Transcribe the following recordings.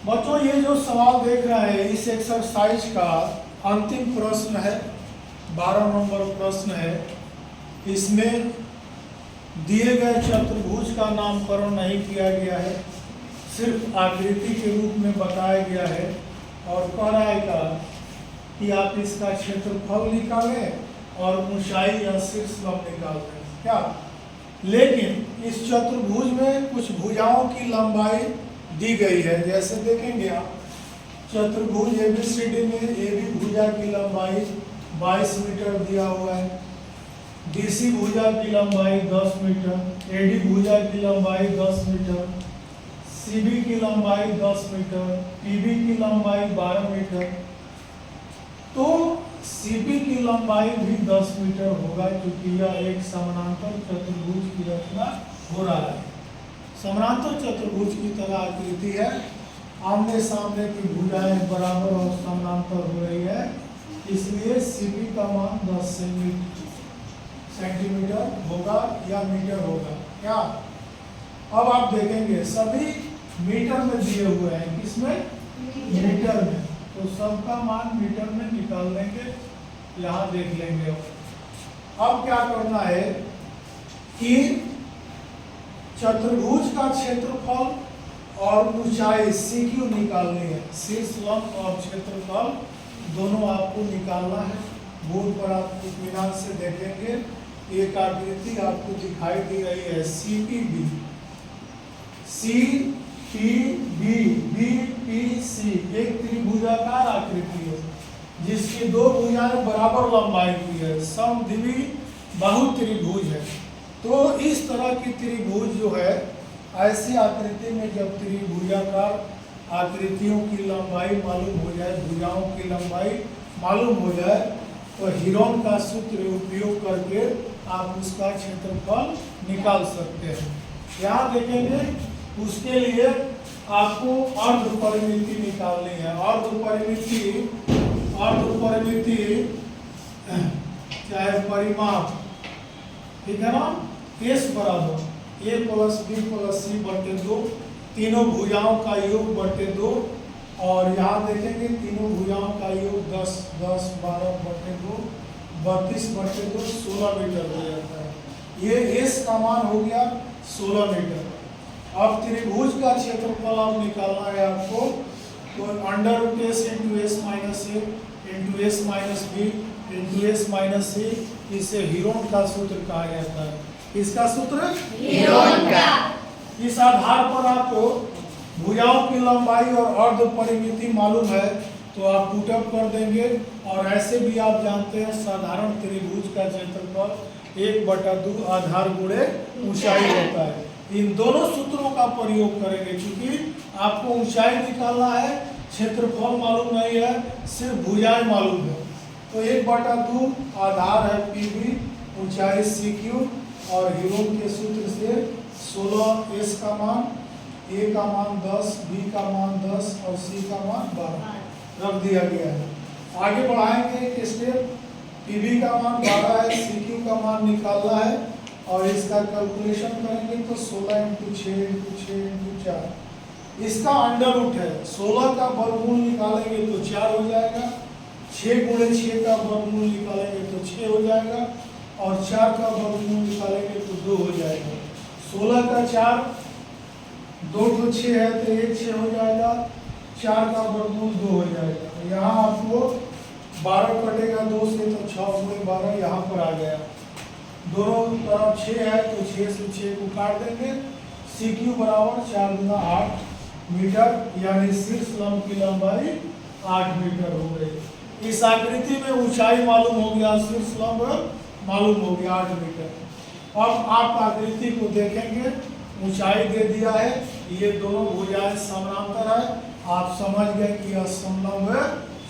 बच्चों ये जो सवाल देख रहे हैं इस एक्सरसाइज का अंतिम प्रश्न है, 12 नंबर प्रश्न है। इसमें दिए गए चतुर्भुज का नामकरण नहीं किया गया है, सिर्फ आकृति के रूप में बताया गया है और कह रहा है कि आप इसका क्षेत्रफल निकालें और ऊंचाई या शीर्ष लंब निकाल दें क्या। लेकिन इस चतुर्भुज में कुछ भुजाओं की लंबाई दी गई है। जैसे देखेंगे आप चतुर्भुज ABCD में AB भुजा की लंबाई 22 मीटर दिया हुआ है, DC भुजा की लंबाई 10 मीटर, AD भुजा की लंबाई 10 मीटर, CB की लंबाई 10 मीटर, PB की लंबाई 12 मीटर। तो CB की लंबाई भी 10 मीटर होगा क्योंकि यह एक समानांतर चतुर्भुज की रचना हो रहा है। समानांतर चतुर्भुज की तरह आकृति है, आमने सामने की भुजाएं बराबर और समानांतर हो रही है, इसलिए CB का मान 10 सेंटीमीटर होगा या मीटर होगा क्या। अब आप देखेंगे सभी मीटर में दिए हुए हैं, किसमें? मीटर में। तो सबका मान मीटर में निकाल लेंगे, यहाँ देख लेंगे। अब क्या करना है कि चतुर्भुज का क्षेत्रफल और ऊंचाई CQ निकालनी है। शीर्ष लंब और क्षेत्रफल दोनों आपको निकालना है। बोर्ड पर आप इत्मीनान से देखेंगे एक आकृति आपको दिखाई दे रही है CPB, CPB, BPC एक त्रिभुजाकार आकृति है जिसकी दो भुजाएं बराबर लंबाई की है, समद्विमी बहुत्रिभुज है। तो इस तरह की त्रिभुज जो है, ऐसी आकृति में जब त्रिभुजाकार आकृतियों की लंबाई मालूम हो जाए, भुजाओं की लंबाई मालूम हो जाए, तो हीरोन का सूत्र उपयोग करके आप उसका क्षेत्रफल निकाल सकते हैं। यहाँ देखेंगे उसके लिए आपको अर्ध परिमिति निकालनी है। अर्ध परिमिति चाहे परिमाप, ठीक है ना, S बराबर A plus B plus C बटे 2, तीनों भुजाओं का योग बटे 2, और यहाँ देखेंगे तीनों भुजाओं का योग 10, 10, 12 बटे 2, 32 बटे 2, 16 मीटर हो जाता है। ये S का मान हो गया 16 मीटर। अब त्रिभुज का क्षेत्रफल अब निकालना है आपको, तो under root S into S minus A into S minus B into S minus C, इसे हीरोन का सूत्र कहा जाता है। इसका सूत्र हीरोन का। इस आधार पर आपको भुजाओं की लंबाई और अर्ध परिमिति मालूम है तो आप पुटअप कर देंगे। और ऐसे भी आप जानते हैं साधारण त्रिभुज का क्षेत्रफल 1/2 आधार गुणे ऊंचाई होता है। इन दोनों सूत्रों का प्रयोग करेंगे क्योंकि आपको ऊंचाई निकालना है, क्षेत्रफल मालूम नहीं है, सिर्फ भुजाएं मालूम है। तो 1/2 आधार है PB, ऊंचाई CQ, और हीरोन के सूत्र से 16 S का मान, A का मान 10, B का मान 10 और C का मान 12 रख दिया गया है। आगे बढ़ाएंगे एक स्टेप, PB का मान 12 है, CQ का मान निकालना है और इसका कैलकुलेशन करेंगे तो 16 इंटू 6 इंटू 6 इंटू 4, इसका अंडर रूट है। 16 का वर्गमूल निकालेंगे तो 4 हो जाएगा, 6 गुणे 6 का वर्गमूल निकालेंगे तो 6 हो जाएगा, और 4 का वर्गमूल निकालेंगे तो 2 हो जाएगा। 16 का 4, 2 तो 6 है तो 1 6 हो जाएगा, 4 का वर्गमूल 2 हो जाएगा। यहाँ आपको 12 कटेगा 2 से तो 6 गुणे 12 यहाँ पर आ गया। दोनों तरफ 6 है तो 6 से 6 को काट देंगे। CQ बराबर 4 गुना 8 मीटर, यानी शीर्ष लंब की लंबाई 8 मीटर हो गई। इस आकृति में ऊंचाई मालूम हो गया, शीर्ष लंब मालूम हो गया 8 मीटर। अब आप आकृति को देखेंगे, ऊंचाई दे दिया है, ये दोनों भुजाएं समानांतर है, आप समझ गए कि यह समलंब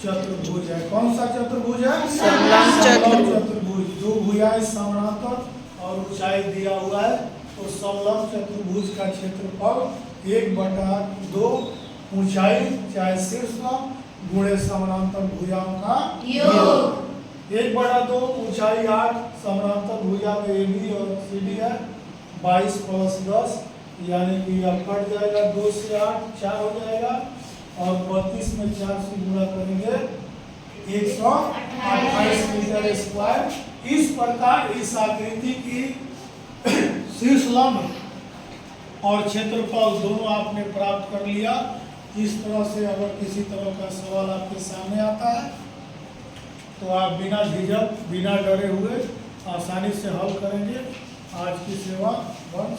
चतुर्भुज है। कौन सा चतुर्भुज है? समलंब चतुर्भुज। दो भुजाएं समानांतर और ऊंचाई दिया हुआ है, तो समलंब चतुर्भुज का क्षेत्रफल 1/2 ऊंचाई चाहे शीर्ष लंब गुणे समानांतर भुजाओं का योग। 1/2 ऊंचाई 8, समानांतर भुजा में AB और CD है, 22 प्लस 10 यानी कि यह कट जाएगा, 2 से 8 4 हो जाएगा, और 32 में 4 से गुणा करेंगे 128 मीटर स्क्वायर। इस प्रकार इस आकृति की शीर्ष लंब और क्षेत्रफल दोनों आपने प्राप्त कर लिया। इस तरह से अगर किसी तरह का सवाल आपके सामने आता है तो आप बिना झिझक बिना डरे हुए आसानी से हल करेंगे। आज की सेवा बंद।